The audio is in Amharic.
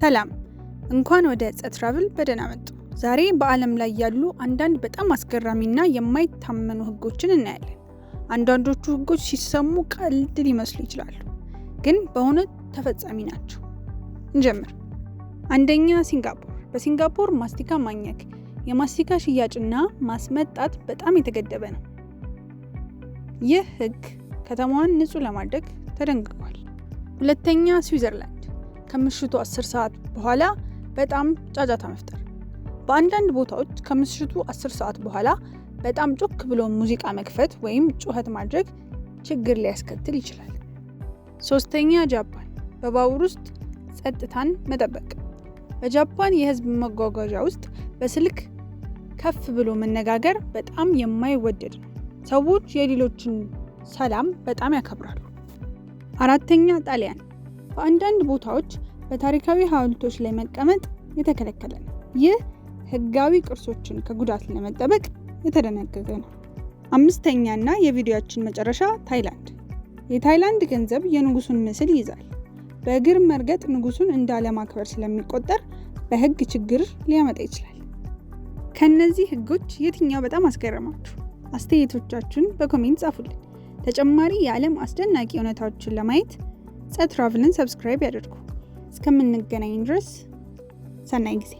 ሰላም፣ እንኳን ወደ ጸትራቭል በደህና መጡ። ዛሬ በዓለም ላይ ያሉ አንዳንድ በጣም አስገራሚና የማይታመኑ ህጎችን እናያለን። አንዳንዶቹ ህጎች ሲሰሙ ቀልድ ሊመስሉ ይችላሉ፣ ግን በእውነት ተፈጻሚ ናቸው። እንጀምር። አንደኛ፣ ሲንጋፖር። በሲንጋፖር ማስቲካ ማኘክ፣ የማስቲካ ሽያጭና ማስመጣት በጣም የተገደበ ነው። ይህ ህግ ከተማዋን ንጹህ ለማድረግ ተደንግጓል። ሁለተኛ፣ ስዊዘርላንድ። ከምሽቱ 10 ሰዓት በኋላ በጣም ጫጫታ መፍጠር። በአንዳንድ ቦታዎች ከምሽቱ 10 ሰዓት በኋላ በጣም ጮክ ብሎ ሙዚቃ መክፈት ወይም ጩኸት ማድረግ ችግር ሊያስከትል ይችላል። ሶስተኛ፣ ጃፓን። በባቡር ውስጥ ጸጥታን መጠበቅ። በጃፓን የህዝብ መጓጓዣ ውስጥ በስልክ ከፍ ብሎ መነጋገር በጣም የማይወደድ ነው። ሰዎች የሌሎችን ሰላም በጣም ያከብራሉ። አራተኛ፣ ጣሊያን። በአንዳንድ ቦታዎች በታሪካዊ ሐውልቶች ላይ መቀመጥ የተከለከለ ነው። ይህ ህጋዊ ቅርሶችን ከጉዳት ለመጠበቅ የተደነገገ ነው። አምስተኛና የቪዲዮአችን መጨረሻ፣ ታይላንድ። የታይላንድ ገንዘብ የንጉሱን ምስል ይይዛል። በእግር መርገጥ ንጉሱን እንዳለማክበር ስለሚቆጠር በህግ ችግር ሊያመጣ ይችላል። ከነዚህ ህጎች የትኛው በጣም አስገረማችሁ? አስተያየቶቻችሁን በኮሜንት ጻፉልን። ተጨማሪ የዓለም አስደናቂ እውነታዎችን ለማየት ጸትራቭልን ሰብስክራይብ ያድርጉ። እስከምንገናኝ ድረስ ሰናይ ጊዜ።